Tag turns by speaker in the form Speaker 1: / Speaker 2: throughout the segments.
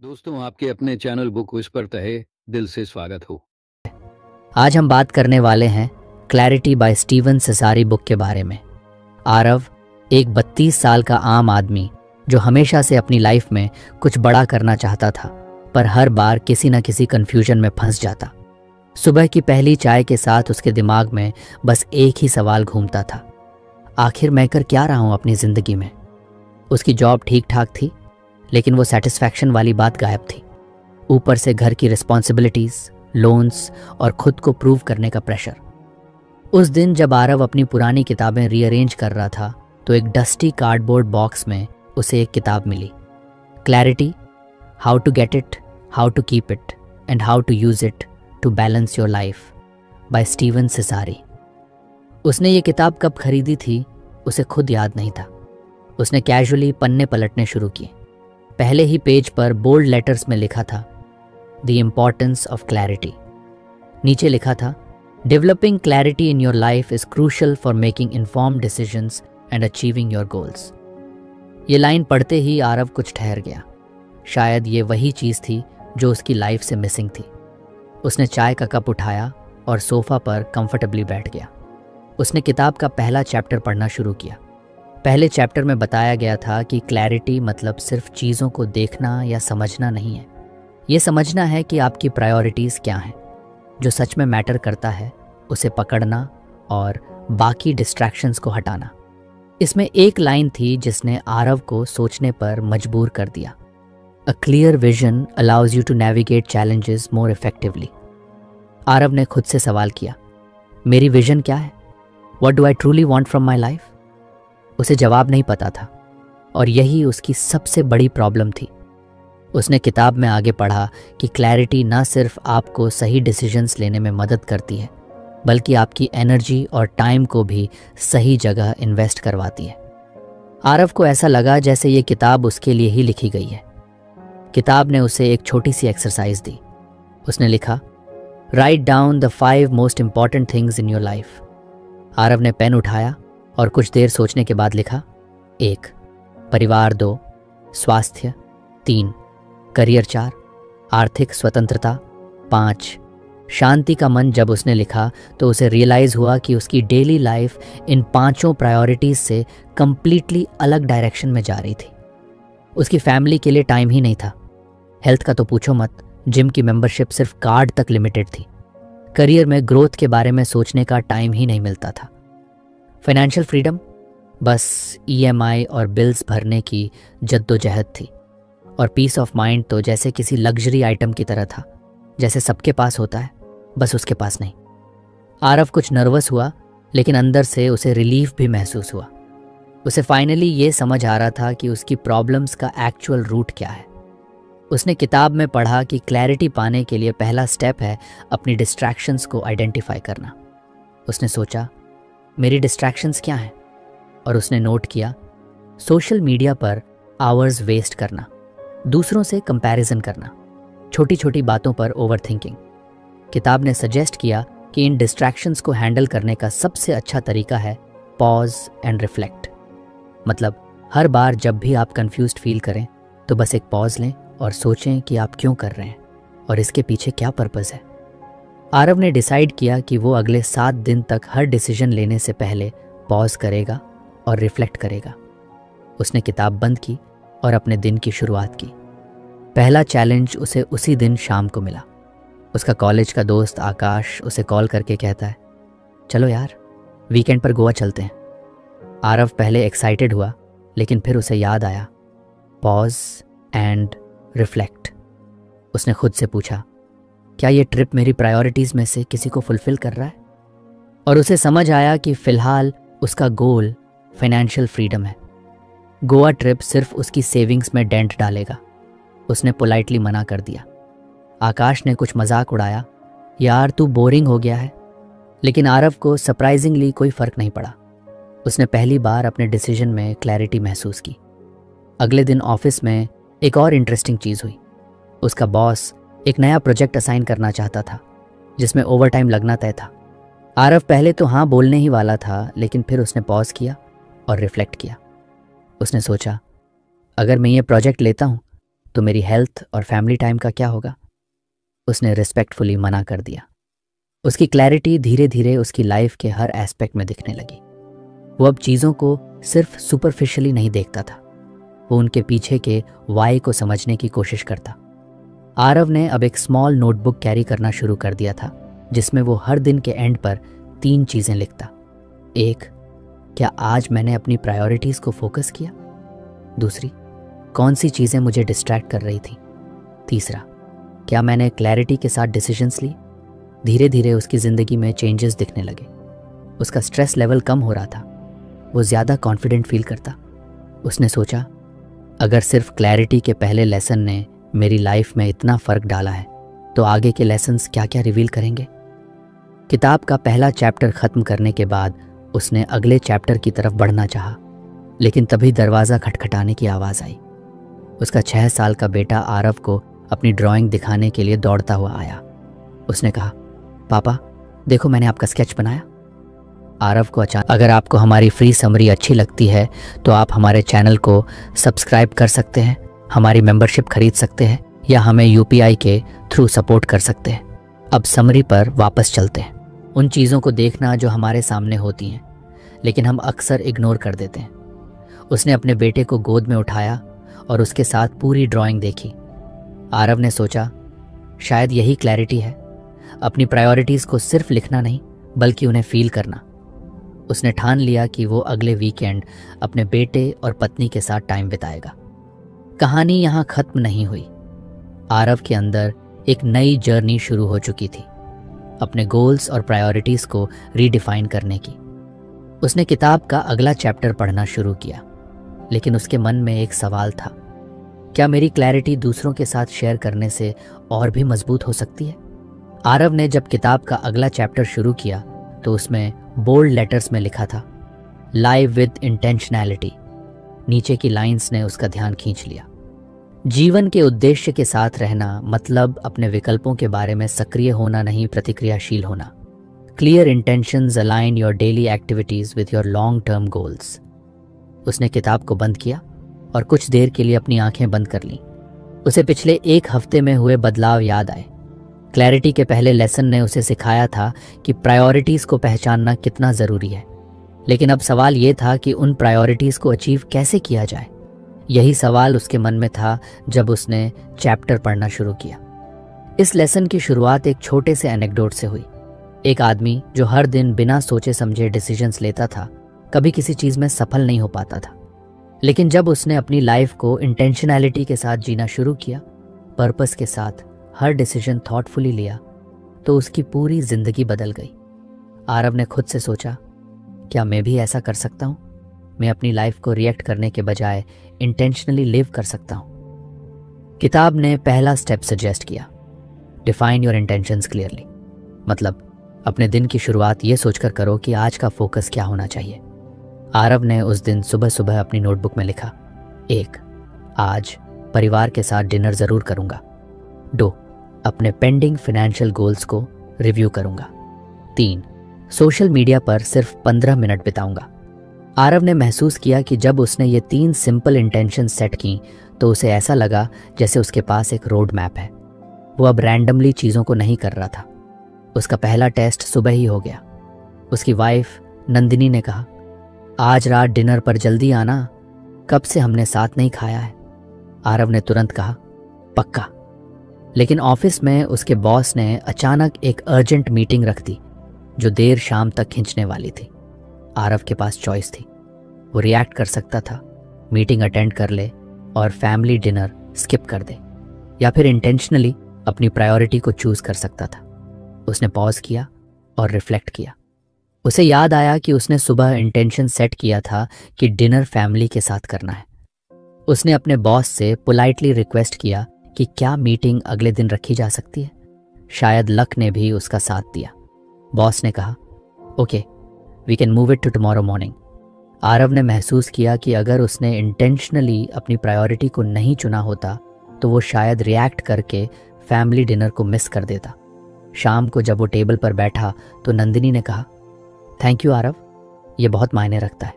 Speaker 1: दोस्तों, आपके अपने चैनल बुक विश पर तहे दिल से स्वागत हो।
Speaker 2: आज हम बात करने वाले हैं क्लैरिटी बाय स्टीवन सिसारी बुक के बारे में। आरव एक 32 साल का आम आदमी जो हमेशा से अपनी लाइफ में कुछ बड़ा करना चाहता था, पर हर बार किसी न किसी कन्फ्यूजन में फंस जाता। सुबह की पहली चाय के साथ उसके दिमाग में बस एक ही सवाल घूमता था, आखिर मैं कर क्या रहा हूँ अपनी ज़िंदगी में। उसकी जॉब ठीक ठाक थी, लेकिन वो सेटिस्फैक्शन वाली बात गायब थी। ऊपर से घर की रिस्पॉन्सिबिलिटीज़, लोन्स और खुद को प्रूव करने का प्रेशर। उस दिन जब आरव अपनी पुरानी किताबें रीअरेंज कर रहा था तो एक डस्टी कार्डबोर्ड बॉक्स में उसे एक किताब मिली, clarity, how to get it, how to keep it and how to use it to balance your life by Steven Sisari. उसने ये किताब कब खरीदी थी उसे खुद याद नहीं था। उसने कैजुअली पन्ने पलटने शुरू किए। पहले ही पेज पर बोल्ड लेटर्स में लिखा था, द इम्पॉर्टेंस ऑफ क्लैरिटी। नीचे लिखा था, developing clarity in your life is crucial for making informed decisions and achieving your goals. ये लाइन पढ़ते ही आरव कुछ ठहर गया। शायद ये वही चीज़ थी जो उसकी लाइफ से मिसिंग थी। उसने चाय का कप उठाया और सोफा पर कंफर्टेबली बैठ गया। उसने किताब का पहला चैप्टर पढ़ना शुरू किया। पहले चैप्टर में बताया गया था कि क्लैरिटी मतलब सिर्फ चीज़ों को देखना या समझना नहीं है। ये समझना है कि आपकी प्रायोरिटीज़ क्या हैं। जो सच में मैटर करता है उसे पकड़ना और बाकी डिस्ट्रैक्शंस को हटाना। इसमें एक लाइन थी जिसने आरव को सोचने पर मजबूर कर दिया, a clear vision allows you to navigate challenges more effectively. Aarav ने खुद से सवाल किया, मेरी विजन क्या है? What do I truly want from my life? उसे जवाब नहीं पता था और यही उसकी सबसे बड़ी प्रॉब्लम थी। उसने किताब में आगे पढ़ा कि क्लैरिटी ना सिर्फ आपको सही डिसीजंस लेने में मदद करती है, बल्कि आपकी एनर्जी और टाइम को भी सही जगह इन्वेस्ट करवाती है। आरव को ऐसा लगा जैसे ये किताब उसके लिए ही लिखी गई है। किताब ने उसे एक छोटी सी एक्सरसाइज दी। उसने लिखा, write down the 5 most important things in your life. Aarav ने पेन उठाया और कुछ देर सोचने के बाद लिखा, 1 परिवार, 2 स्वास्थ्य, 3 करियर, 4 आर्थिक स्वतंत्रता, 5 शांति का मन। जब उसने लिखा तो उसे रियलाइज़ हुआ कि उसकी डेली लाइफ इन 5 प्रायोरिटीज़ से कंप्लीटली अलग डायरेक्शन में जा रही थी। उसकी फैमिली के लिए टाइम ही नहीं था। हेल्थ का तो पूछो मत, जिम की मेंबरशिप सिर्फ कार्ड तक लिमिटेड थी। करियर में ग्रोथ के बारे में सोचने का टाइम ही नहीं मिलता था। फाइनेंशियल फ्रीडम, बस EMI और बिल्स भरने की जद्दोजहद थी। और पीस ऑफ माइंड तो जैसे किसी लग्जरी आइटम की तरह था, जैसे सबके पास होता है, बस उसके पास नहीं। आरव कुछ नर्वस हुआ, लेकिन अंदर से उसे रिलीफ भी महसूस हुआ। उसे फाइनली ये समझ आ रहा था कि उसकी प्रॉब्लम्स का एक्चुअल रूट क्या है। उसने किताब में पढ़ा कि क्लैरिटी पाने के लिए पहला स्टेप है अपनी डिस्ट्रैक्शंस को आइडेंटिफाई करना। उसने सोचा, मेरी डिस्ट्रैक्शंस क्या हैं? और उसने नोट किया, सोशल मीडिया पर आवर्स वेस्ट करना, दूसरों से कंपैरिजन करना, छोटी छोटी बातों पर ओवरथिंकिंग। किताब ने सजेस्ट किया कि इन डिस्ट्रैक्शंस को हैंडल करने का सबसे अच्छा तरीका है पॉज एंड रिफ्लेक्ट। मतलब हर बार जब भी आप कंफ्यूज्ड फील करें तो बस एक पॉज लें और सोचें कि आप क्यों कर रहे हैं और इसके पीछे क्या पर्पस है। आरव ने डिसाइड किया कि वो अगले 7 दिन तक हर डिसीजन लेने से पहले पॉज करेगा और रिफ्लेक्ट करेगा। उसने किताब बंद की और अपने दिन की शुरुआत की। पहला चैलेंज उसे उसी दिन शाम को मिला। उसका कॉलेज का दोस्त आकाश उसे कॉल करके कहता है, चलो यार, वीकेंड पर गोवा चलते हैं। आरव पहले एक्साइटेड हुआ, लेकिन फिर उसे याद आया, पॉज एंड रिफ्लेक्ट। उसने खुद से पूछा, क्या ये ट्रिप मेरी प्रायोरिटीज़ में से किसी को फुलफिल कर रहा है? और उसे समझ आया कि फ़िलहाल उसका गोल फाइनेंशियल फ्रीडम है। गोवा ट्रिप सिर्फ उसकी सेविंग्स में डेंट डालेगा। उसने पोलाइटली मना कर दिया। आकाश ने कुछ मजाक उड़ाया, यार तू बोरिंग हो गया है। लेकिन आरव को सरप्राइजिंगली कोई फ़र्क नहीं पड़ा। उसने पहली बार अपने डिसीजन में क्लैरिटी महसूस की। अगले दिन ऑफिस में एक और इंटरेस्टिंग चीज़ हुई। उसका बॉस एक नया प्रोजेक्ट असाइन करना चाहता था जिसमें ओवरटाइम लगना तय था। आरव पहले तो हाँ बोलने ही वाला था, लेकिन फिर उसने पॉज किया और रिफ्लेक्ट किया। उसने सोचा, अगर मैं ये प्रोजेक्ट लेता हूँ तो मेरी हेल्थ और फैमिली टाइम का क्या होगा? उसने रिस्पेक्टफुली मना कर दिया। उसकी क्लैरिटी धीरे धीरे उसकी लाइफ के हर एस्पेक्ट में दिखने लगी। वो अब चीज़ों को सिर्फ सुपरफिशियली नहीं देखता था, वो उनके पीछे के वाई को समझने की कोशिश करता। आरव ने अब एक स्मॉल नोटबुक कैरी करना शुरू कर दिया था, जिसमें वो हर दिन के एंड पर 3 चीज़ें लिखता। 1, क्या आज मैंने अपनी प्रायोरिटीज़ को फोकस किया? 2, कौन सी चीज़ें मुझे डिस्ट्रैक्ट कर रही थी? 3, क्या मैंने क्लैरिटी के साथ डिसीजंस ली? धीरे धीरे उसकी ज़िंदगी में चेंजेस दिखने लगे। उसका स्ट्रेस लेवल कम हो रहा था, वो ज़्यादा कॉन्फिडेंट फील करता। उसने सोचा, अगर सिर्फ क्लैरिटी के पहले लेसन ने मेरी लाइफ में इतना फ़र्क डाला है, तो आगे के लेसन्स क्या क्या रिवील करेंगे। किताब का पहला चैप्टर ख़त्म करने के बाद उसने अगले चैप्टर की तरफ बढ़ना चाहा, लेकिन तभी दरवाज़ा खटखटाने की आवाज़ आई। उसका 6 साल का बेटा आरव को अपनी ड्राइंग दिखाने के लिए दौड़ता हुआ आया। उसने कहा, पापा देखो मैंने आपका स्केच बनाया। आरव को अचानक, अगर आपको हमारी फ्री समरी अच्छी लगती है तो आप हमारे चैनल को सब्सक्राइब कर सकते हैं, हमारी मेंबरशिप खरीद सकते हैं या हमें यूपीआई के थ्रू सपोर्ट कर सकते हैं। अब समरी पर वापस चलते हैं। उन चीज़ों को देखना जो हमारे सामने होती हैं, लेकिन हम अक्सर इग्नोर कर देते हैं। उसने अपने बेटे को गोद में उठाया और उसके साथ पूरी ड्राइंग देखी। आरव ने सोचा, शायद यही क्लैरिटी है, अपनी प्रायोरिटीज़ को सिर्फ लिखना नहीं बल्कि उन्हें फील करना। उसने ठान लिया कि वो अगले वीकेंड अपने बेटे और पत्नी के साथ टाइम बिताएगा। कहानी यहाँ खत्म नहीं हुई। आरव के अंदर एक नई जर्नी शुरू हो चुकी थी, अपने गोल्स और प्रायोरिटीज़ को रीडिफाइन करने की। उसने किताब का अगला चैप्टर पढ़ना शुरू किया, लेकिन उसके मन में एक सवाल था, क्या मेरी क्लैरिटी दूसरों के साथ शेयर करने से और भी मजबूत हो सकती है? आरव ने जब किताब का अगला चैप्टर शुरू किया तो उसमें बोल्ड लेटर्स में लिखा था, लाइव विद इंटेंशनैलिटी। नीचे की लाइंस ने उसका ध्यान खींच लिया। जीवन के उद्देश्य के साथ रहना मतलब अपने विकल्पों के बारे में सक्रिय होना नहीं, प्रतिक्रियाशील होना। Clear intentions align your daily activities with your long term goals. उसने किताब को बंद किया और कुछ देर के लिए अपनी आंखें बंद कर लीं। उसे पिछले 1 हफ्ते में हुए बदलाव याद आए। क्लैरिटी के पहले लेसन ने उसे सिखाया था कि प्रायोरिटीज़ को पहचानना कितना ज़रूरी है, लेकिन अब सवाल ये था कि उन प्रायोरिटीज़ को अचीव कैसे किया जाए। यही सवाल उसके मन में था जब उसने चैप्टर पढ़ना शुरू किया। इस लेसन की शुरुआत एक छोटे से एनेक्डोट से हुई। एक आदमी जो हर दिन बिना सोचे समझे डिसीजंस लेता था, कभी किसी चीज़ में सफल नहीं हो पाता था। लेकिन जब उसने अपनी लाइफ को इंटेंशनैलिटी के साथ जीना शुरू किया, पर्पस के साथ हर डिसीजन थॉटफुली लिया, तो उसकी पूरी जिंदगी बदल गई। आरव ने खुद से सोचा, क्या मैं भी ऐसा कर सकता हूँ? मैं अपनी लाइफ को रिएक्ट करने के बजाय इंटेंशनली लिव कर सकता हूँ। किताब ने पहला स्टेप सजेस्ट किया, डिफाइन योर इंटेंशंस क्लियरली। मतलब अपने दिन की शुरुआत ये सोचकर करो कि आज का फोकस क्या होना चाहिए। आरव ने उस दिन सुबह सुबह अपनी नोटबुक में लिखा, 1, आज परिवार के साथ डिनर ज़रूर करूँगा। 2, अपने पेंडिंग फाइनेंशियल गोल्स को रिव्यू करूँगा। 3, सोशल मीडिया पर सिर्फ 15 मिनट बिताऊंगा। आरव ने महसूस किया कि जब उसने ये 3 सिंपल इंटेंशन सेट की तो उसे ऐसा लगा जैसे उसके पास एक रोड मैप है। वो अब रैंडमली चीज़ों को नहीं कर रहा था। उसका पहला टेस्ट सुबह ही हो गया। उसकी वाइफ नंदिनी ने कहा, आज रात डिनर पर जल्दी आना, कब से हमने साथ नहीं खाया है। आरव ने तुरंत कहा, पक्का। लेकिन ऑफिस में उसके बॉस ने अचानक एक अर्जेंट मीटिंग रख दी जो देर शाम तक खींचने वाली थी। आरव के पास चॉइस थी, वो रिएक्ट कर सकता था, मीटिंग अटेंड कर ले और फैमिली डिनर स्किप कर दे, या फिर इंटेंशनली अपनी प्रायोरिटी को चूज कर सकता था। उसने पॉज किया और रिफ्लेक्ट किया। उसे याद आया कि उसने सुबह इंटेंशन सेट किया था कि डिनर फैमिली के साथ करना है। उसने अपने बॉस से पोलाइटली रिक्वेस्ट किया कि क्या मीटिंग अगले दिन रखी जा सकती है। शायद लक ने भी उसका साथ दिया। बॉस ने कहा, okay, we can move it to tomorrow morning. Aarav ने महसूस किया कि अगर उसने इंटेंशनली अपनी प्रायोरिटी को नहीं चुना होता तो वो शायद रिएक्ट करके फैमिली डिनर को मिस कर देता। शाम को जब वो टेबल पर बैठा तो नंदिनी ने कहा, थैंक यू आरव, ये बहुत मायने रखता है।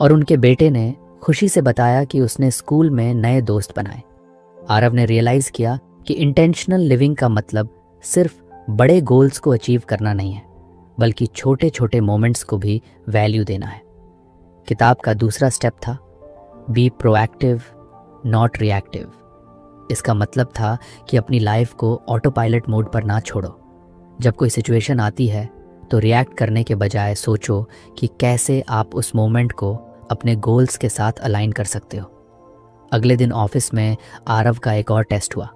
Speaker 2: और उनके बेटे ने खुशी से बताया कि उसने स्कूल में नए दोस्त बनाए। आरव ने रियलाइज किया कि इंटेंशनल लिविंग का मतलब सिर्फ बड़े गोल्स को अचीव करना नहीं है, बल्कि छोटे छोटे मोमेंट्स को भी वैल्यू देना है। किताब का दूसरा स्टेप था बी प्रोएक्टिव नॉट रिएक्टिव। इसका मतलब था कि अपनी लाइफ को ऑटो पायलट मोड पर ना छोड़ो। जब कोई सिचुएशन आती है तो रिएक्ट करने के बजाय सोचो कि कैसे आप उस मोमेंट को अपने गोल्स के साथ अलाइन कर सकते हो। अगले दिन ऑफिस में आरव का एक और टेस्ट हुआ।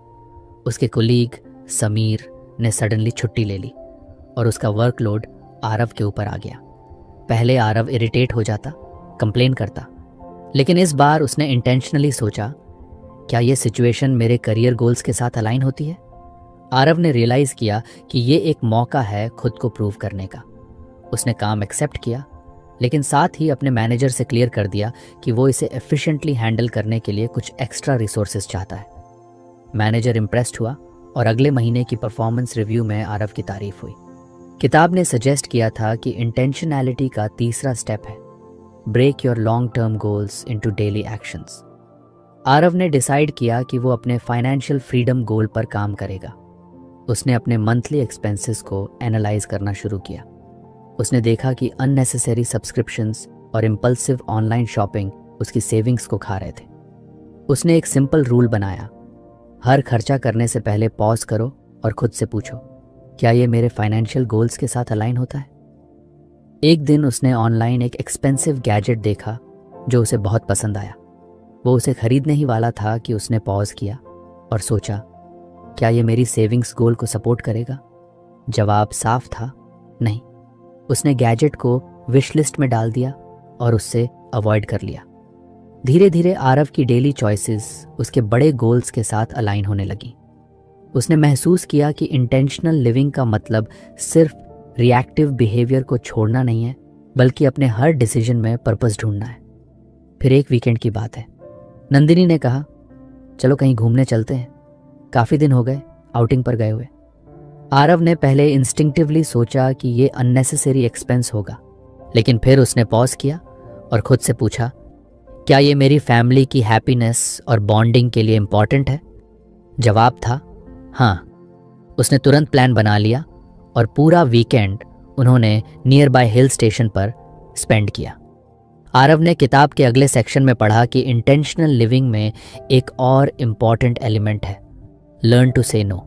Speaker 2: उसके कोलीग समीर ने सडनली छुट्टी ले ली और उसका वर्कलोड आरव के ऊपर आ गया। पहले आरव इरिटेट हो जाता, कंप्लेन करता, लेकिन इस बार उसने इंटेंशनली सोचा, क्या ये सिचुएशन मेरे करियर गोल्स के साथ अलाइन होती है? आरव ने रियलाइज किया कि ये एक मौका है खुद को प्रूव करने का। उसने काम एक्सेप्ट किया, लेकिन साथ ही अपने मैनेजर से क्लियर कर दिया कि वो इसे एफिशिएंटली हैंडल करने के लिए कुछ एक्स्ट्रा रिसोर्सेज चाहता है। मैनेजर इम्प्रेस्ड हुआ और अगले महीने की परफॉर्मेंस रिव्यू में आरव की तारीफ हुई। किताब ने सजेस्ट किया था कि इंटेंशनैलिटी का तीसरा स्टेप है break your long term goals into daily actions. Aarav ने डिसाइड किया कि वो अपने फाइनेंशियल फ्रीडम गोल पर काम करेगा। उसने अपने मंथली एक्सपेंसेस को एनालाइज करना शुरू किया। उसने देखा कि अननेसेसरी सब्सक्रिप्शंस और इम्पल्सिव ऑनलाइन शॉपिंग उसकी सेविंग्स को खा रहे थे। उसने एक सिंपल रूल बनाया, हर खर्चा करने से पहले पॉज करो और खुद से पूछो, क्या ये मेरे फाइनेंशियल गोल्स के साथ अलाइन होता है? एक दिन उसने ऑनलाइन एक एक्सपेंसिव गैजेट देखा जो उसे बहुत पसंद आया। वो उसे खरीदने ही वाला था कि उसने पॉज किया और सोचा, क्या ये मेरी सेविंग्स गोल को सपोर्ट करेगा? जवाब साफ था, नहीं। उसने गैजेट को विश लिस्ट में डाल दिया और उससे अवॉइड कर लिया। धीरे धीरे आरव की डेली चॉइसेस उसके बड़े गोल्स के साथ अलाइन होने लगी। उसने महसूस किया कि इंटेंशनल लिविंग का मतलब सिर्फ रिएक्टिव बिहेवियर को छोड़ना नहीं है, बल्कि अपने हर डिसीजन में पर्पस ढूंढना है। फिर एक वीकेंड की बात है। नंदिनी ने कहा, चलो कहीं घूमने चलते हैं, काफ़ी दिन हो गए आउटिंग पर गए हुए। आरव ने पहले इंस्टिंक्टिवली सोचा कि ये अननेसेसरी एक्सपेंस होगा, लेकिन फिर उसने पॉज किया और खुद से पूछा, क्या ये मेरी फैमिली की हैप्पीनेस और बॉन्डिंग के लिए इम्पॉर्टेंट है? जवाब था हाँ। उसने तुरंत प्लान बना लिया और पूरा वीकेंड उन्होंने नियर बाय हिल स्टेशन पर स्पेंड किया। आरव ने किताब के अगले सेक्शन में पढ़ा कि इंटेंशनल लिविंग में एक और इम्पॉर्टेंट एलिमेंट है, लर्न टू से नो।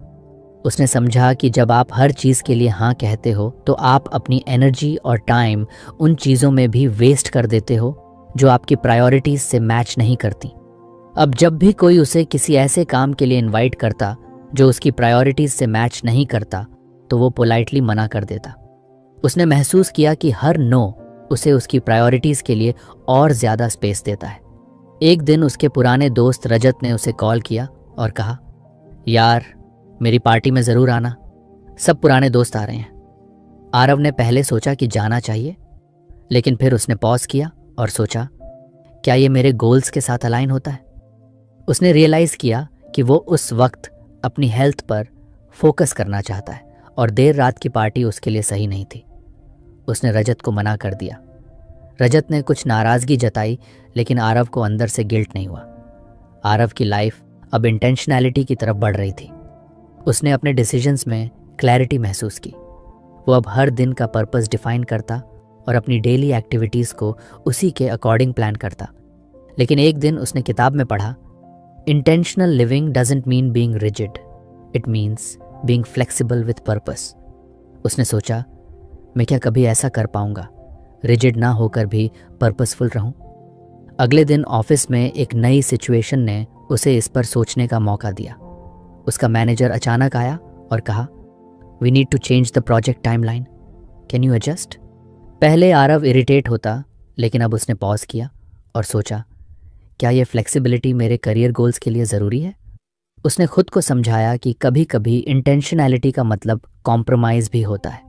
Speaker 2: उसने समझा कि जब आप हर चीज़ के लिए हाँ कहते हो तो आप अपनी एनर्जी और टाइम उन चीज़ों में भी वेस्ट कर देते हो जो आपकी प्रायोरिटीज से मैच नहीं करती। अब जब भी कोई उसे किसी ऐसे काम के लिए इनवाइट करता जो उसकी प्रायोरिटीज से मैच नहीं करता, तो वो पोलाइटली मना कर देता। उसने महसूस किया कि हर नो उसे उसकी प्रायोरिटीज के लिए और ज़्यादा स्पेस देता है। एक दिन उसके पुराने दोस्त रजत ने उसे कॉल किया और कहा, यार मेरी पार्टी में ज़रूर आना, सब पुराने दोस्त आ रहे हैं। आरव ने पहले सोचा कि जाना चाहिए, लेकिन फिर उसने पॉज किया और सोचा, क्या ये मेरे गोल्स के साथ अलाइन होता है? उसने रियलाइज़ किया कि वो उस वक्त अपनी हेल्थ पर फोकस करना चाहता है और देर रात की पार्टी उसके लिए सही नहीं थी। उसने रजत को मना कर दिया। रजत ने कुछ नाराज़गी जताई, लेकिन आरव को अंदर से गिल्ट नहीं हुआ। आरव की लाइफ अब इंटेंशनैलिटी की तरफ बढ़ रही थी। उसने अपने डिसीजंस में क्लैरिटी महसूस की। वो अब हर दिन का पर्पस डिफाइन करता और अपनी डेली एक्टिविटीज़ को उसी के अकॉर्डिंग प्लान करता। लेकिन एक दिन उसने किताब में पढ़ा, intentional living doesn't mean being rigid, it means being flexible with purpose. उसने सोचा, मैं क्या कभी ऐसा कर पाऊंगा, रिजिड ना होकर भी पर्पसफुल रहूं? अगले दिन ऑफिस में एक नई सिचुएशन ने उसे इस पर सोचने का मौका दिया। उसका मैनेजर अचानक आया और कहा, we need to change the project timeline, can you adjust? पहले आरव इरिटेट होता, लेकिन अब उसने पॉज किया और सोचा, क्या ये फ्लेक्सिबिलिटी मेरे करियर गोल्स के लिए ज़रूरी है? उसने खुद को समझाया कि कभी कभी इंटेंशनैलिटी का मतलब कॉम्प्रोमाइज़ भी होता है,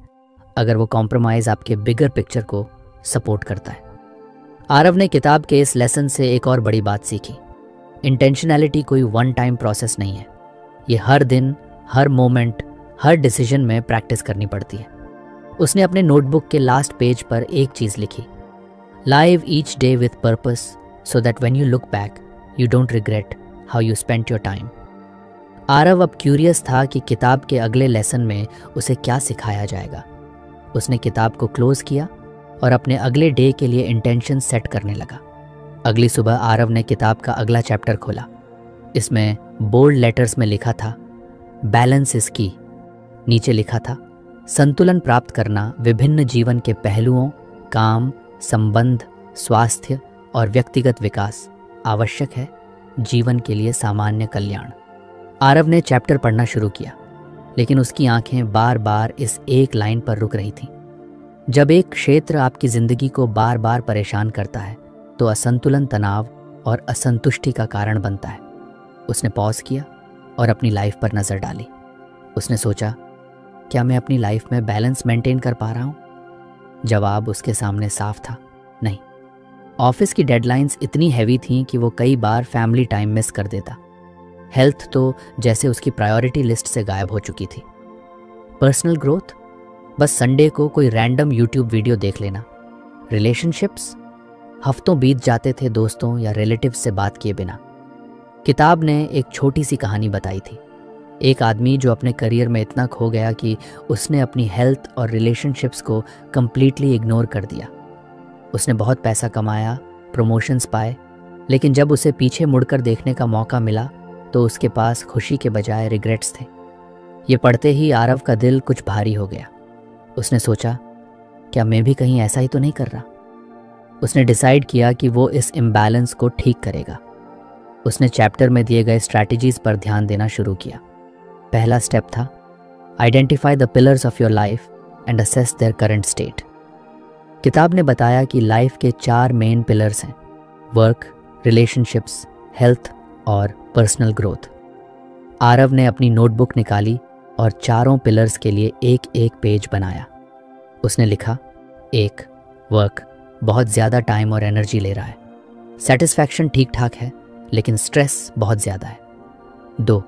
Speaker 2: अगर वो कॉम्प्रोमाइज़ आपके बिगर पिक्चर को सपोर्ट करता है। आरव ने किताब के इस लेसन से एक और बड़ी बात सीखी, इंटेंशनैलिटी कोई वन टाइम प्रोसेस नहीं है। ये हर दिन, हर मोमेंट, हर डिसीजन में प्रैक्टिस करनी पड़ती है। उसने अपने नोटबुक के लास्ट पेज पर एक चीज़ लिखी, live each day with purpose so that when you look back you don't regret how you spent your time. Aarav अब क्यूरियस था कि किताब के अगले लेसन में उसे क्या सिखाया जाएगा। उसने किताब को क्लोज किया और अपने अगले डे के लिए इंटेंशन सेट करने लगा। अगली सुबह आरव ने किताब का अगला चैप्टर खोला। इसमें बोल्ड लेटर्स में लिखा था बैलेंस इज की। नीचे लिखा था संतुलन प्राप्त करना विभिन्न जीवन के पहलुओं, काम, संबंध, स्वास्थ्य और व्यक्तिगत विकास आवश्यक है जीवन के लिए सामान्य कल्याण। आरव ने चैप्टर पढ़ना शुरू किया, लेकिन उसकी आंखें बार बार इस एक लाइन पर रुक रही थीं। जब एक क्षेत्र आपकी जिंदगी को बार बार परेशान करता है तो असंतुलन तनाव और असंतुष्टि का कारण बनता है। उसने पॉज किया और अपनी लाइफ पर नज़र डाली। उसने सोचा, क्या मैं अपनी लाइफ में बैलेंस मेंटेन कर पा रहा हूँ? जवाब उसके सामने साफ था, नहीं। ऑफिस की डेडलाइंस इतनी हैवी थीं कि वो कई बार फैमिली टाइम मिस कर देता। हेल्थ तो जैसे उसकी प्रायोरिटी लिस्ट से गायब हो चुकी थी। पर्सनल ग्रोथ, बस संडे को कोई रैंडम यूट्यूब वीडियो देख लेना। रिलेशनशिप्स, हफ्तों बीत जाते थे दोस्तों या रिलेटिव्स से बात किए बिना। किताब ने एक छोटी सी कहानी बताई थी। एक आदमी जो अपने करियर में इतना खो गया कि उसने अपनी हेल्थ और रिलेशनशिप्स को कंप्लीटली इग्नोर कर दिया। उसने बहुत पैसा कमाया, प्रमोशंस पाए, लेकिन जब उसे पीछे मुड़कर देखने का मौका मिला तो उसके पास खुशी के बजाय रिग्रेट्स थे। ये पढ़ते ही आरव का दिल कुछ भारी हो गया। उसने सोचा, क्या मैं भी कहीं ऐसा ही तो नहीं कर रहा? उसने डिसाइड किया कि वो इस इम्बैलेंस को ठीक करेगा। उसने चैप्टर में दिए गए स्ट्रैटेजीज पर ध्यान देना शुरू किया। पहला स्टेप था identify the pillars of your life and assess their current state. किताब ने बताया कि लाइफ के 4 मेन पिलर्स हैं, वर्क, रिलेशनशिप्स, हेल्थ और पर्सनल ग्रोथ। आरव ने अपनी नोटबुक निकाली और चारों पिलर्स के लिए एक एक पेज बनाया। उसने लिखा, 1, वर्क, बहुत ज़्यादा टाइम और एनर्जी ले रहा है। सेटिस्फैक्शन ठीक ठाक है, लेकिन स्ट्रेस बहुत ज़्यादा है। 2,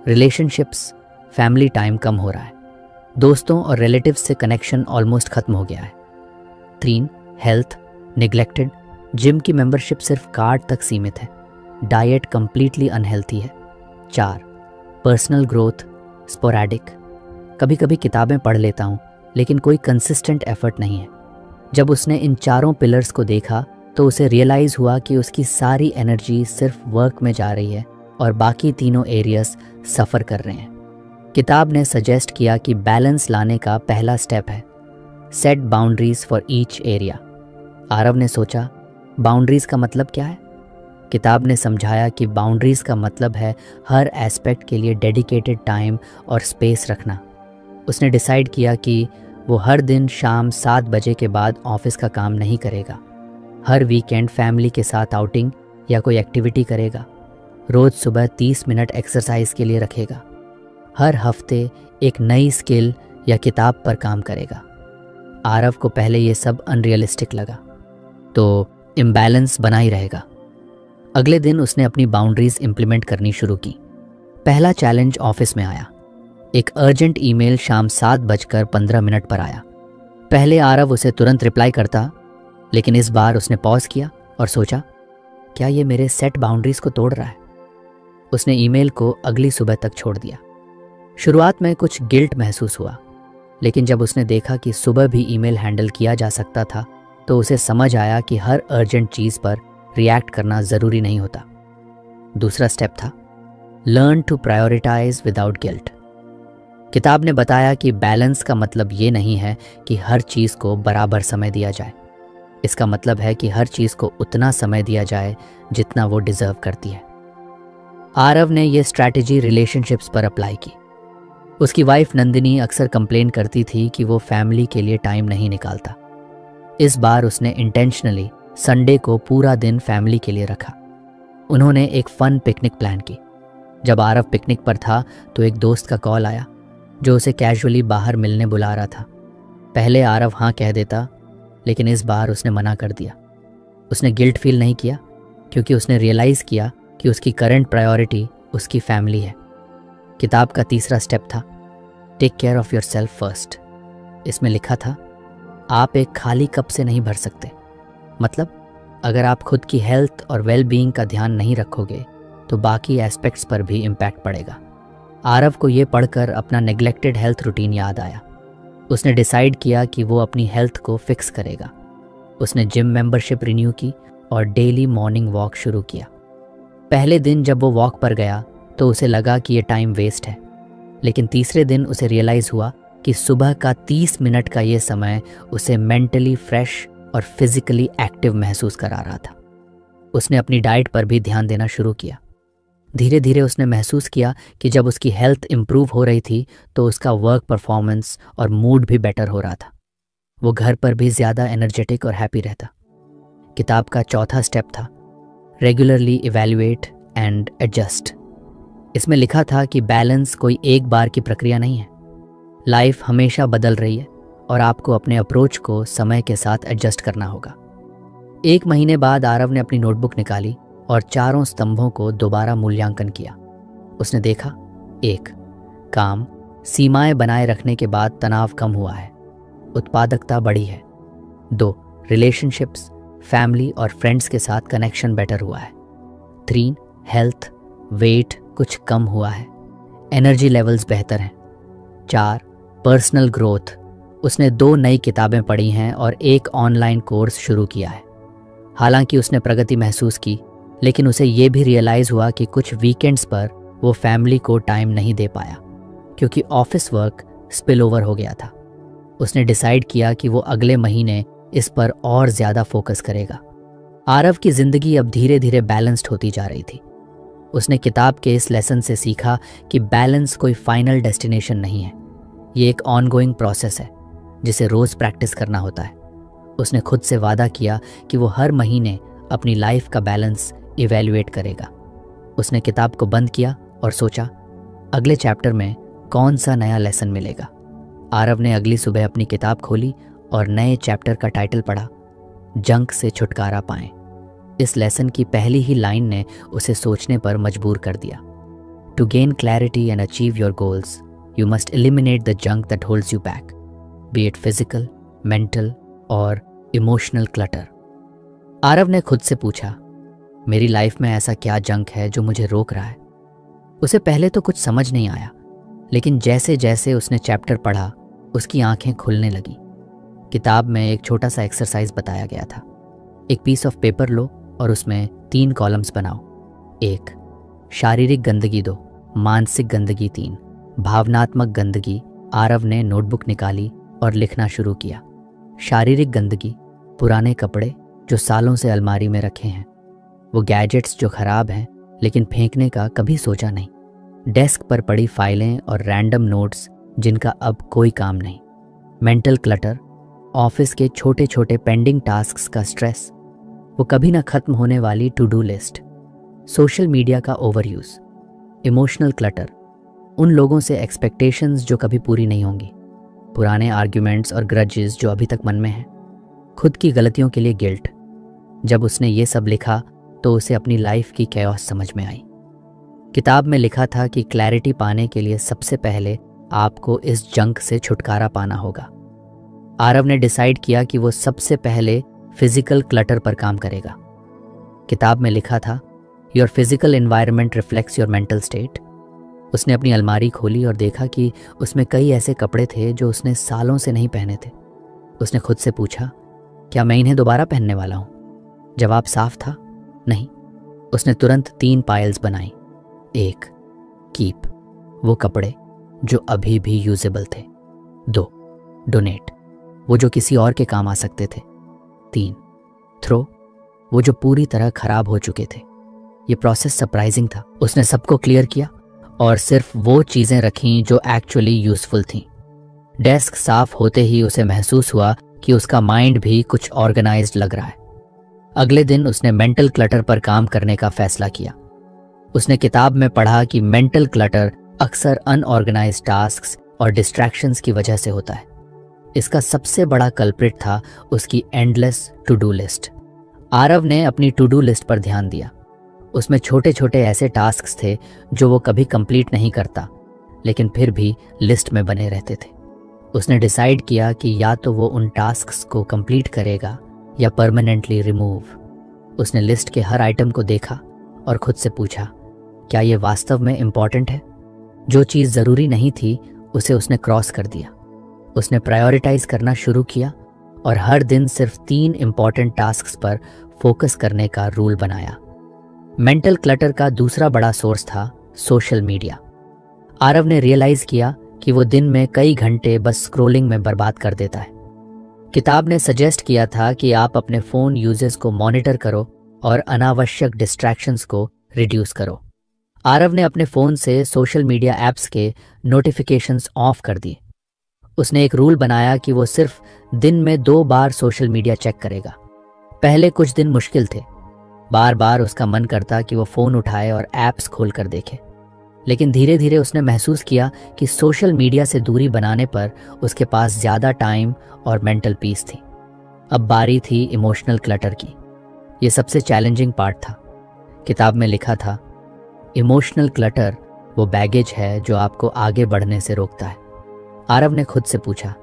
Speaker 2: रिलेशनशिप्स, फैमिली टाइम कम हो रहा है। दोस्तों और रिलेटिव्स से कनेक्शन ऑलमोस्ट ख़त्म हो गया है। 3, हेल्थ, निगलेक्टेड, जिम की मेंबरशिप सिर्फ कार्ड तक सीमित है। डाइट कंप्लीटली अनहेल्थी है। 4, पर्सनल ग्रोथ, स्पोरैडिक, कभी कभी किताबें पढ़ लेता हूँ लेकिन कोई कंसिस्टेंट एफर्ट नहीं है। जब उसने इन चारों पिलर्स को देखा तो उसे रियलाइज़ हुआ कि उसकी सारी एनर्जी सिर्फ वर्क में जा रही है और बाकी तीनों एरियाज सफ़र कर रहे हैं। किताब ने सजेस्ट किया कि बैलेंस लाने का पहला स्टेप है set boundaries for each area. Aarav ने सोचा, बाउंड्रीज का मतलब क्या है? किताब ने समझाया कि बाउंड्रीज का मतलब है हर एस्पेक्ट के लिए डेडिकेटेड टाइम और स्पेस रखना। उसने डिसाइड किया कि वो हर दिन शाम 7 बजे के बाद ऑफिस का काम नहीं करेगा। हर वीकेंड फैमिली के साथ आउटिंग या कोई एक्टिविटी करेगा। रोज़ सुबह 30 मिनट एक्सरसाइज के लिए रखेगा। हर हफ्ते एक नई स्किल या किताब पर काम करेगा। आरव को पहले ये सब अनरियलिस्टिक लगा, तो इम्बैलेंस बना ही रहेगा। अगले दिन उसने अपनी बाउंड्रीज इंप्लीमेंट करनी शुरू की। पहला चैलेंज ऑफिस में आया। एक अर्जेंट ईमेल शाम 7:15 पर आया। पहले आरव उसे तुरंत रिप्लाई करता, लेकिन इस बार उसने पॉज किया और सोचा, क्या ये मेरे सेट बाउंड्रीज को तोड़ रहा है? उसने ईमेल को अगली सुबह तक छोड़ दिया। शुरुआत में कुछ गिल्ट महसूस हुआ, लेकिन जब उसने देखा कि सुबह भी ईमेल हैंडल किया जा सकता था तो उसे समझ आया कि हर अर्जेंट चीज़ पर रिएक्ट करना ज़रूरी नहीं होता। दूसरा स्टेप था learn to prioritise without guilt. किताब ने बताया कि बैलेंस का मतलब ये नहीं है कि हर चीज़ को बराबर समय दिया जाए। इसका मतलब है कि हर चीज़ को उतना समय दिया जाए जितना वो डिज़र्व करती है। आरव ने ये स्ट्रैटेजी रिलेशनशिप्स पर अप्लाई की। उसकी वाइफ नंदिनी अक्सर कंप्लेन करती थी कि वो फैमिली के लिए टाइम नहीं निकालता। इस बार उसने इंटेंशनली संडे को पूरा दिन फैमिली के लिए रखा। उन्होंने एक फन पिकनिक प्लान की। जब आरव पिकनिक पर था तो एक दोस्त का कॉल आया जो उसे कैजुअली बाहर मिलने बुला रहा था। पहले आरव हाँ कह देता, लेकिन इस बार उसने मना कर दिया। उसने गिल्ट फील नहीं किया क्योंकि उसने रियलाइज़ किया कि उसकी करंट प्रायोरिटी उसकी फैमिली है। किताब का तीसरा स्टेप था take care of yourself first. इसमें लिखा था, आप एक खाली कप से नहीं भर सकते। मतलब अगर आप खुद की हेल्थ और वेल बीइंग का ध्यान नहीं रखोगे तो बाकी एस्पेक्ट्स पर भी इम्पैक्ट पड़ेगा। आरव को ये पढ़कर अपना नेग्लेक्टेड हेल्थ रूटीन याद आया। उसने डिसाइड किया कि वो अपनी हेल्थ को फिक्स करेगा। उसने जिम मेंबरशिप रिन्यू की और डेली मॉर्निंग वॉक शुरू किया। पहले दिन जब वो वॉक पर गया तो उसे लगा कि ये टाइम वेस्ट है, लेकिन तीसरे दिन उसे रियलाइज़ हुआ कि सुबह का 30 मिनट का ये समय उसे मेंटली फ्रेश और फिजिकली एक्टिव महसूस करा रहा था। उसने अपनी डाइट पर भी ध्यान देना शुरू किया। धीरे धीरे उसने महसूस किया कि जब उसकी हेल्थ इम्प्रूव हो रही थी तो उसका वर्क परफॉर्मेंस और मूड भी बेटर हो रहा था। वो घर पर भी ज़्यादा एनर्जेटिक और हैप्पी रहता। किताब का चौथा स्टेप था रेगुलरली इवैल्यूएट एंड एडजस्ट। इसमें लिखा था कि बैलेंस कोई एक बार की प्रक्रिया नहीं है। लाइफ हमेशा बदल रही है और आपको अपने अप्रोच को समय के साथ एडजस्ट करना होगा। 1 महीने बाद आरव ने अपनी नोटबुक निकाली और चारों स्तंभों को दोबारा मूल्यांकन किया। उसने देखा 1. काम, सीमाएं बनाए रखने के बाद तनाव कम हुआ है, उत्पादकता बढ़ी है। 2. रिलेशनशिप्स, फैमिली और फ्रेंड्स के साथ कनेक्शन बेटर हुआ है। 3. हेल्थ, वेट कुछ कम हुआ है, एनर्जी लेवल्स बेहतर हैं। 4. पर्सनल ग्रोथ, उसने 2 नई किताबें पढ़ी हैं और 1 ऑनलाइन कोर्स शुरू किया है। हालांकि उसने प्रगति महसूस की, लेकिन उसे ये भी रियलाइज़ हुआ कि कुछ वीकेंड्स पर वो फैमिली को टाइम नहीं दे पाया क्योंकि ऑफिस वर्क स्पिल ओवर हो गया था। उसने डिसाइड किया कि वो अगले महीने इस पर और ज़्यादा फोकस करेगा। आरव की ज़िंदगी अब धीरे धीरे बैलेंस्ड होती जा रही थी। उसने किताब के इस लेसन से सीखा कि बैलेंस कोई फाइनल डेस्टिनेशन नहीं है, ये एक ऑनगोइंग प्रोसेस है जिसे रोज़ प्रैक्टिस करना होता है। उसने खुद से वादा किया कि वो हर महीने अपनी लाइफ का बैलेंस इवैल्यूएट करेगा। उसने किताब को बंद किया और सोचा अगले चैप्टर में कौन सा नया लेसन मिलेगा। आरव ने अगली सुबह अपनी किताब खोली और नए चैप्टर का टाइटल पढ़ा, जंक से छुटकारा पाएं। इस लेसन की पहली ही लाइन ने उसे सोचने पर मजबूर कर दिया। To gain clarity and achieve your goals you must eliminate the junk that holds you back, be it physical, mental और इमोशनल क्लटर। आरव ने खुद से पूछा, मेरी लाइफ में ऐसा क्या जंक है जो मुझे रोक रहा है? उसे पहले तो कुछ समझ नहीं आया, लेकिन जैसे जैसे उसने चैप्टर पढ़ा उसकी आंखें खुलने लगी। किताब में एक छोटा सा एक्सरसाइज बताया गया था। एक पीस ऑफ पेपर लो और उसमें 3 कॉलम्स बनाओ। 1. शारीरिक गंदगी 2, मानसिक गंदगी 3, भावनात्मक गंदगी। आरव ने नोटबुक निकाली और लिखना शुरू किया। शारीरिक गंदगी, पुराने कपड़े जो सालों से अलमारी में रखे हैं, वो गैजेट्स जो खराब हैं लेकिन फेंकने का कभी सोचा नहीं, डेस्क पर पड़ी फाइलें और रैंडम नोट्स जिनका अब कोई काम नहीं। मेंटल क्लटर, ऑफिस के छोटे छोटे पेंडिंग टास्क्स का स्ट्रेस, वो कभी ना खत्म होने वाली to do list, social media का ओवरयूज। इमोशनल क्लटर, उन लोगों से एक्सपेक्टेशंस जो कभी पूरी नहीं होंगी, पुराने आर्ग्यूमेंट्स और ग्रजेस जो अभी तक मन में हैं, खुद की गलतियों के लिए गिल्ट। जब उसने ये सब लिखा तो उसे अपनी लाइफ की कैओस समझ में आई। किताब में लिखा था कि क्लैरिटी पाने के लिए सबसे पहले आपको इस जंक से छुटकारा पाना होगा। आरव ने डिसाइड किया कि वो सबसे पहले फिजिकल क्लटर पर काम करेगा। किताब में लिखा था your physical environment reflects your mental state. उसने अपनी अलमारी खोली और देखा कि उसमें कई ऐसे कपड़े थे जो उसने सालों से नहीं पहने थे। उसने खुद से पूछा, क्या मैं इन्हें दोबारा पहनने वाला हूँ? जवाब साफ था, नहीं। उसने तुरंत 3 पाइल्स बनाई। 1. कीप, वो कपड़े जो अभी भी यूजेबल थे। 2. डोनेट, वो जो किसी और के काम आ सकते थे। 3. थ्रो, वो जो पूरी तरह खराब हो चुके थे। ये प्रोसेस सरप्राइजिंग था। उसने सबको क्लियर किया और सिर्फ वो चीज़ें रखीं जो एक्चुअली यूजफुल थीं। डेस्क साफ होते ही उसे महसूस हुआ कि उसका माइंड भी कुछ ऑर्गेनाइज्ड लग रहा है। अगले दिन उसने मेंटल क्लटर पर काम करने का फैसला किया। उसने किताब में पढ़ा कि मेंटल क्लटर अक्सर अनऑर्गेनाइज्ड टास्क्स और डिस्ट्रैक्शंस की वजह से होता है। इसका सबसे बड़ा कल्प्रिट था उसकी endless to do list. Aarav ने अपनी टू डू लिस्ट पर ध्यान दिया। उसमें छोटे छोटे ऐसे टास्क्स थे जो वो कभी कंप्लीट नहीं करता, लेकिन फिर भी लिस्ट में बने रहते थे। उसने डिसाइड किया कि या तो वो उन टास्क्स को कंप्लीट करेगा या परमानेंटली रिमूव। उसने लिस्ट के हर आइटम को देखा और खुद से पूछा, क्या ये वास्तव में इम्पॉर्टेंट है? जो चीज़ ज़रूरी नहीं थी उसे उसने क्रॉस कर दिया। उसने प्रायोरिटाइज करना शुरू किया और हर दिन सिर्फ 3 इंपॉर्टेंट टास्क्स पर फोकस करने का रूल बनाया। मेंटल क्लटर का दूसरा बड़ा सोर्स था सोशल मीडिया। आरव ने रियलाइज किया कि वो दिन में कई घंटे बस स्क्रॉलिंग में बर्बाद कर देता है। किताब ने सजेस्ट किया था कि आप अपने फ़ोन यूजेस को मॉनिटर करो और अनावश्यक डिस्ट्रैक्शंस को रिड्यूस करो। आरव ने अपने फ़ोन से सोशल मीडिया ऐप्स के नोटिफिकेशंस ऑफ कर दिए। उसने एक रूल बनाया कि वो सिर्फ दिन में 2 बार सोशल मीडिया चेक करेगा। पहले कुछ दिन मुश्किल थे, बार बार उसका मन करता कि वो फ़ोन उठाए और ऐप्स खोल कर देखे, लेकिन धीरे धीरे उसने महसूस किया कि सोशल मीडिया से दूरी बनाने पर उसके पास ज़्यादा टाइम और मेंटल पीस थी। अब बारी थी इमोशनल क्लटर की। ये सबसे चैलेंजिंग पार्ट था। किताब में लिखा था, इमोशनल क्लटर वो बैगेज है जो आपको आगे बढ़ने से रोकता है। आरव ने खुद से पूछा,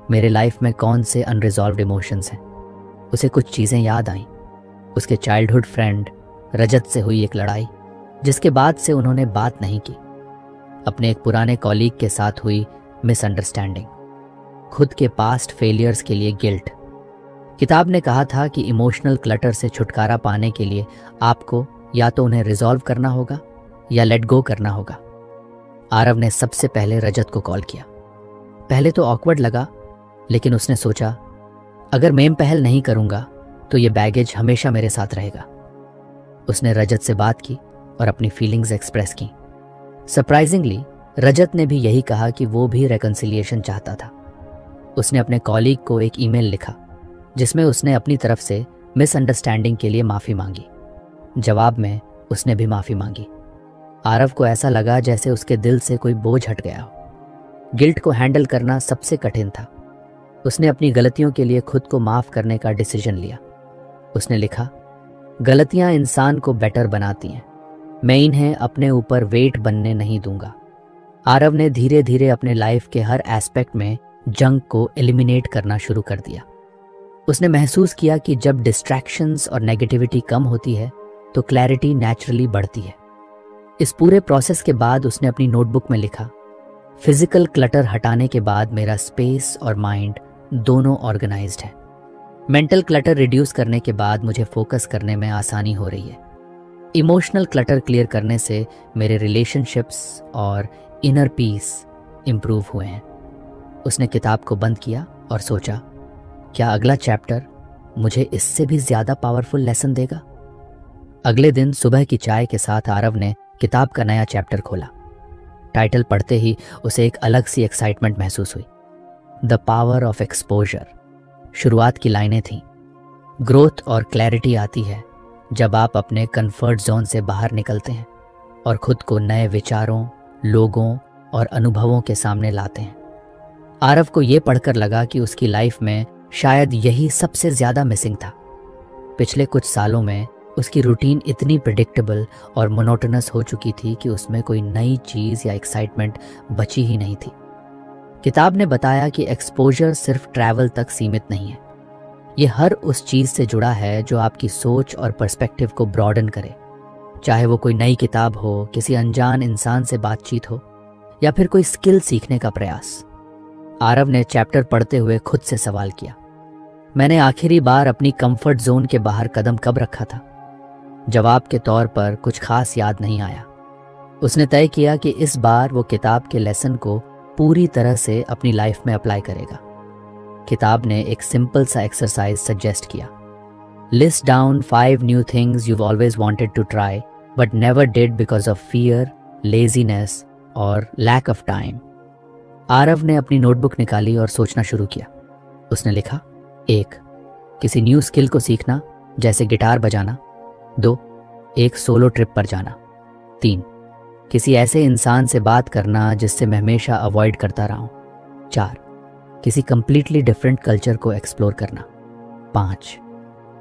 Speaker 2: मेरे लाइफ में कौन से अनरिजॉल्व्ड इमोशंस हैं? उसे कुछ चीज़ें याद आईं। उसके चाइल्डहुड फ्रेंड रजत से हुई एक लड़ाई, जिसके बाद से उन्होंने बात नहीं की। अपने एक पुराने कॉलीग के साथ हुई मिसअंडरस्टैंडिंग, खुद के पास्ट फेलियर्स के लिए गिल्ट। किताब ने कहा था कि इमोशनल क्लटर से छुटकारा पाने के लिए आपको या तो उन्हें रिजॉल्व करना होगा या लेट गो करना होगा। आरव ने सबसे पहले रजत को कॉल किया। पहले तो ऑकवर्ड लगा, लेकिन उसने सोचा, अगर मैं पहल नहीं करूंगा तो ये बैगेज हमेशा मेरे साथ रहेगा। उसने रजत से बात की और अपनी फीलिंग्स एक्सप्रेस की। सरप्राइजिंगली रजत ने भी यही कहा कि वो भी रेकन्सिलिएशन चाहता था। उसने अपने कॉलीग को एक ईमेल लिखा जिसमें उसने अपनी तरफ से मिसअंडरस्टैंडिंग के लिए माफ़ी मांगी। जवाब में उसने भी माफ़ी मांगी। आरव को ऐसा लगा जैसे उसके दिल से कोई बोझ हट गया हो। गिल्ट को हैंडल करना सबसे कठिन था। उसने अपनी गलतियों के लिए खुद को माफ़ करने का डिसीजन लिया। उसने लिखा, गलतियां इंसान को बेटर बनाती हैं, मैं इन्हें अपने ऊपर वेट बनने नहीं दूंगा। आरव ने धीरे धीरे अपने लाइफ के हर एस्पेक्ट में जंक को एलिमिनेट करना शुरू कर दिया। उसने महसूस किया कि जब डिस्ट्रैक्शंस और नेगेटिविटी कम होती है तो क्लैरिटी नेचुरली बढ़ती है। इस पूरे प्रोसेस के बाद उसने अपनी नोटबुक में लिखा, फिजिकल क्लटर हटाने के बाद मेरा स्पेस और माइंड दोनों ऑर्गेनाइज्ड है। मेंटल क्लटर रिड्यूस करने के बाद मुझे फोकस करने में आसानी हो रही है। इमोशनल क्लटर क्लियर करने से मेरे रिलेशनशिप्स और इनर पीस इंप्रूव हुए हैं। उसने किताब को बंद किया और सोचा, क्या अगला चैप्टर मुझे इससे भी ज़्यादा पावरफुल लेसन देगा? अगले दिन सुबह की चाय के साथ आरव ने किताब का नया चैप्टर खोला। टाइटल पढ़ते ही उसे एक अलग सी एक्साइटमेंट महसूस हुई, द पावर ऑफ एक्सपोजर। शुरुआत की लाइनें थीं, ग्रोथ और क्लैरिटी आती है जब आप अपने कंफर्ट जोन से बाहर निकलते हैं और खुद को नए विचारों, लोगों और अनुभवों के सामने लाते हैं। आरव को ये पढ़कर लगा कि उसकी लाइफ में शायद यही सबसे ज़्यादा मिसिंग था। पिछले कुछ सालों में उसकी रूटीन इतनी प्रिडिक्टेबल और मोनोटोनस हो चुकी थी कि उसमें कोई नई चीज़ या एक्साइटमेंट बची ही नहीं थी। किताब ने बताया कि एक्सपोजर सिर्फ ट्रैवल तक सीमित नहीं है, ये हर उस चीज़ से जुड़ा है जो आपकी सोच और पर्सपेक्टिव को ब्रॉडन करे। चाहे वो कोई नई किताब हो, किसी अनजान इंसान से बातचीत हो या फिर कोई स्किल सीखने का प्रयास। आरव ने चैप्टर पढ़ते हुए खुद से सवाल किया, मैंने आखिरी बार अपनी कंफर्ट जोन के बाहर कदम कब रखा था? जवाब के तौर पर कुछ खास याद नहीं आया। उसने तय किया कि इस बार वो किताब के लेसन को पूरी तरह से अपनी लाइफ में अप्लाई करेगा। किताब ने एक सिंपल सा एक्सरसाइज सजेस्ट किया, list down 5 new things you've always wanted to try but never did because of fear, laziness और lack of time। आरव ने अपनी नोटबुक निकाली और सोचना शुरू किया। उसने लिखा, 1 किसी न्यू स्किल को सीखना जैसे गिटार बजाना। 2 एक सोलो ट्रिप पर जाना। 3 किसी ऐसे इंसान से बात करना जिससे मैं हमेशा अवॉइड करता रहा हूँ। 4 किसी कंप्लीटली डिफरेंट कल्चर को एक्सप्लोर करना। 5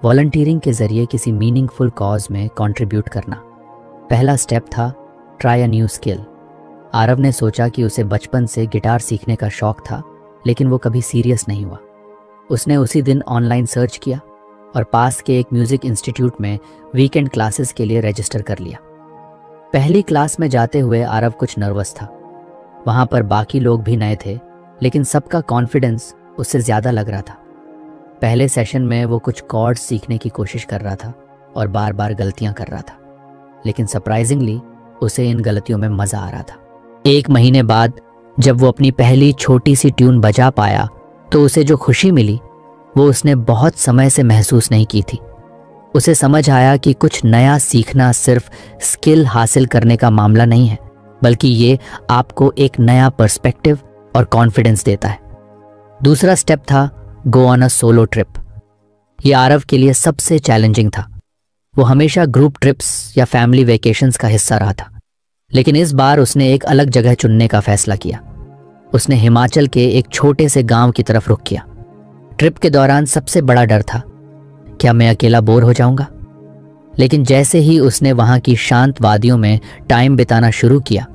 Speaker 2: वॉलंटियरिंग के जरिए किसी मीनिंगफुल कॉज में कंट्रीब्यूट करना। पहला स्टेप था try a new skill. Aarav ने सोचा कि उसे बचपन से गिटार सीखने का शौक था, लेकिन वो कभी सीरियस नहीं हुआ। उसने उसी दिन ऑनलाइन सर्च किया और पास के एक म्यूजिक इंस्टीट्यूट में वीकेंड क्लासेस के लिए रजिस्टर कर लिया। पहली क्लास में जाते हुए आरव कुछ नर्वस था, वहाँ पर बाकी लोग भी नए थे, लेकिन सबका कॉन्फिडेंस उससे ज़्यादा लग रहा था। पहले सेशन में वो कुछ कॉर्ड्स सीखने की कोशिश कर रहा था और बार बार गलतियां कर रहा था, लेकिन सरप्राइजिंगली उसे इन गलतियों में मज़ा आ रहा था। 1 महीने बाद जब वो अपनी पहली छोटी सी ट्यून बजा पाया तो उसे जो खुशी मिली वो उसने बहुत समय से महसूस नहीं की थी। उसे समझ आया कि कुछ नया सीखना सिर्फ स्किल हासिल करने का मामला नहीं है, बल्कि ये आपको एक नया पर्सपेक्टिव और कॉन्फिडेंस देता है। दूसरा स्टेप था go on a solo trip. ये आरव के लिए सबसे चैलेंजिंग था। वो हमेशा ग्रुप ट्रिप्स या फैमिली वेकेशंस का हिस्सा रहा था, लेकिन इस बार उसने एक अलग जगह चुनने का फैसला किया। उसने हिमाचल के एक छोटे से गांव की तरफ रुख किया। ट्रिप के दौरान सबसे बड़ा डर था, क्या मैं अकेला बोर हो जाऊंगा? लेकिन जैसे ही उसने वहां की शांत वादियों में टाइम बिताना शुरू किया,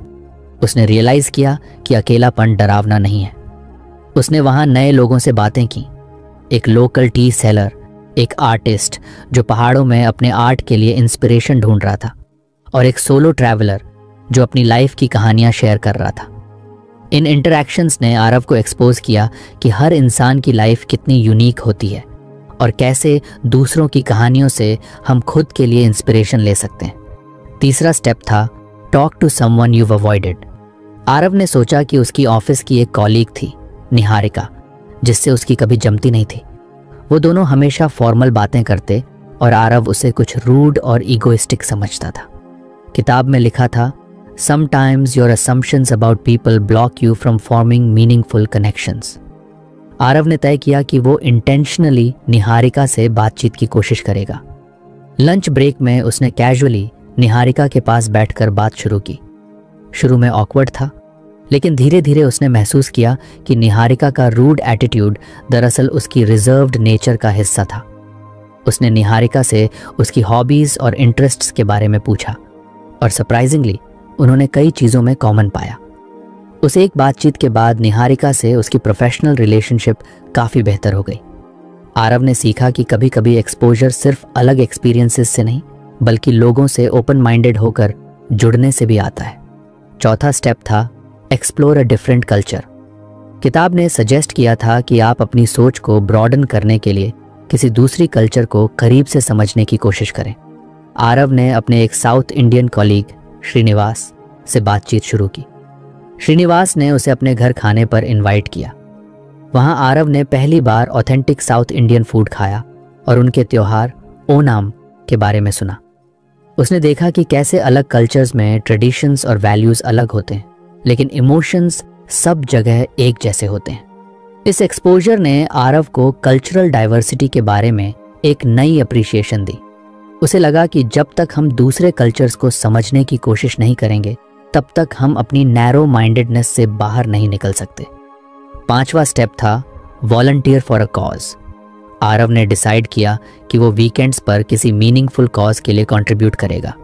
Speaker 2: उसने रियलाइज किया कि अकेलापन डरावना नहीं है। उसने वहां नए लोगों से बातें की, एक लोकल टी सेलर, एक आर्टिस्ट जो पहाड़ों में अपने आर्ट के लिए इंस्पिरेशन ढूंढ रहा था, और एक सोलो ट्रैवलर जो अपनी लाइफ की कहानियां शेयर कर रहा था। इन इंटरैक्शंस ने आरव को एक्सपोज किया कि हर इंसान की लाइफ कितनी यूनिक होती है और कैसे दूसरों की कहानियों से हम खुद के लिए इंस्पिरेशन ले सकते हैं। तीसरा स्टेप था talk to someone you avoided. Aarav ने सोचा कि उसकी ऑफिस की एक कॉलीग थी, निहारिका, जिससे उसकी कभी जमती नहीं थी। वो दोनों हमेशा फॉर्मल बातें करते और आरव उसे कुछ रूड और ईगोइस्टिक समझता था। किताब में लिखा था, Sometimes your assumptions about people block you from forming meaningful connections. Aarav ने तय किया कि वो इंटेंशनली निहारिका से बातचीत की कोशिश करेगा। लंच ब्रेक में उसने कैजुअली निहारिका के पास बैठकर बात शुरू की। शुरू में ऑकवर्ड था, लेकिन धीरे धीरे उसने महसूस किया कि निहारिका का रूड एटीट्यूड दरअसल उसकी रिजर्व्ड नेचर का हिस्सा था। उसने निहारिका से उसकी हॉबीज और इंटरेस्ट्स के बारे में पूछा और सरप्राइजिंगली उन्होंने कई चीज़ों में कॉमन पाया। उस एक बातचीत के बाद निहारिका से उसकी प्रोफेशनल रिलेशनशिप काफ़ी बेहतर हो गई। आरव ने सीखा कि कभी कभी एक्सपोजर सिर्फ अलग एक्सपीरियंसेस से नहीं, बल्कि लोगों से ओपन माइंडेड होकर जुड़ने से भी आता है। चौथा स्टेप था एक्सप्लोर अ डिफरेंट कल्चर। किताब ने सजेस्ट किया था कि आप अपनी सोच को ब्रॉडन करने के लिए किसी दूसरी कल्चर को करीब से समझने की कोशिश करें। आरव ने अपने एक साउथ इंडियन कॉलीग श्रीनिवास से बातचीत शुरू की। श्रीनिवास ने उसे अपने घर खाने पर इनवाइट किया। वहां आरव ने पहली बार ऑथेंटिक साउथ इंडियन फूड खाया और उनके त्योहार ओनाम के बारे में सुना। उसने देखा कि कैसे अलग कल्चर्स में ट्रेडिशंस और वैल्यूज अलग होते हैं, लेकिन इमोशंस सब जगह एक जैसे होते हैं। इस एक्सपोजर ने आरव को कल्चरल डाइवर्सिटी के बारे में एक नई अप्रिशिएशन दी। उसे लगा कि जब तक हम दूसरे कल्चर्स को समझने की कोशिश नहीं करेंगे, तब तक हम अपनी नैरो माइंडेडनेस से बाहर नहीं निकल सकते। पांचवा स्टेप था volunteer for a cause. Aarav ने डिसाइड किया कि वो वीकेंड्स पर किसी मीनिंगफुल कॉज के लिए कंट्रीब्यूट करेगा।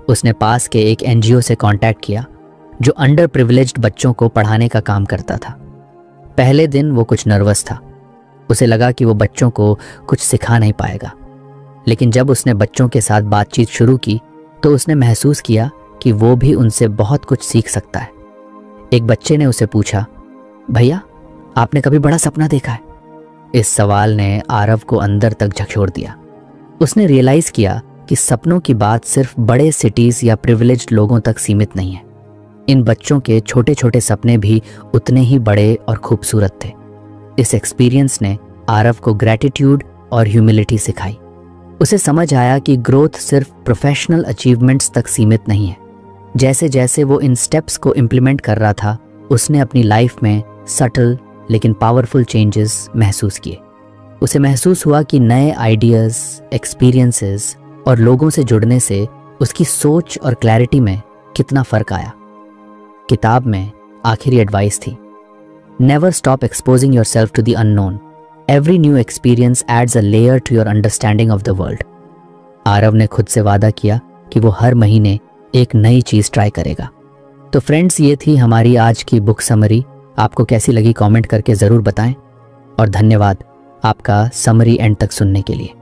Speaker 2: उसने पास के एक एनजीओ से कांटेक्ट किया जो अंडर प्रिविलेज्ड बच्चों को पढ़ाने का काम करता था। पहले दिन वो कुछ नर्वस था। उसे लगा कि वो बच्चों को कुछ सिखा नहीं पाएगा, लेकिन जब उसने बच्चों के साथ बातचीत शुरू की तो उसने महसूस किया कि वो भी उनसे बहुत कुछ सीख सकता है। एक बच्चे ने उसे पूछा, भैया आपने कभी बड़ा सपना देखा है? इस सवाल ने आरव को अंदर तक झकझोर दिया। उसने रियलाइज किया कि सपनों की बात सिर्फ बड़े सिटीज या प्रिविलेज्ड लोगों तक सीमित नहीं है। इन बच्चों के छोटे छोटे सपने भी उतने ही बड़े और खूबसूरत थे। इस एक्सपीरियंस ने आरव को ग्रैटिट्यूड और ह्यूमिलिटी सिखाई। उसे समझ आया कि ग्रोथ सिर्फ प्रोफेशनल अचीवमेंट्स तक सीमित नहीं है। जैसे जैसे वो इन स्टेप्स को इम्प्लीमेंट कर रहा था, उसने अपनी लाइफ में सटल लेकिन पावरफुल चेंजेस महसूस किए। उसे महसूस हुआ कि नए आइडियाज़, एक्सपीरियंसेस और लोगों से जुड़ने से उसकी सोच और क्लैरिटी में कितना फ़र्क आया। किताब में आखिरी एडवाइस थी, never stop exposing yourself to the unknown. Every new experience adds a layer to your understanding of the world. Aarav ने खुद से वादा किया कि वो हर महीने एक नई चीज़ ट्राई करेगा। तो फ्रेंड्स, ये थी हमारी आज की बुक समरी। आपको कैसी लगी कमेंट करके ज़रूर बताएं और धन्यवाद आपका समरी एंड तक सुनने के लिए।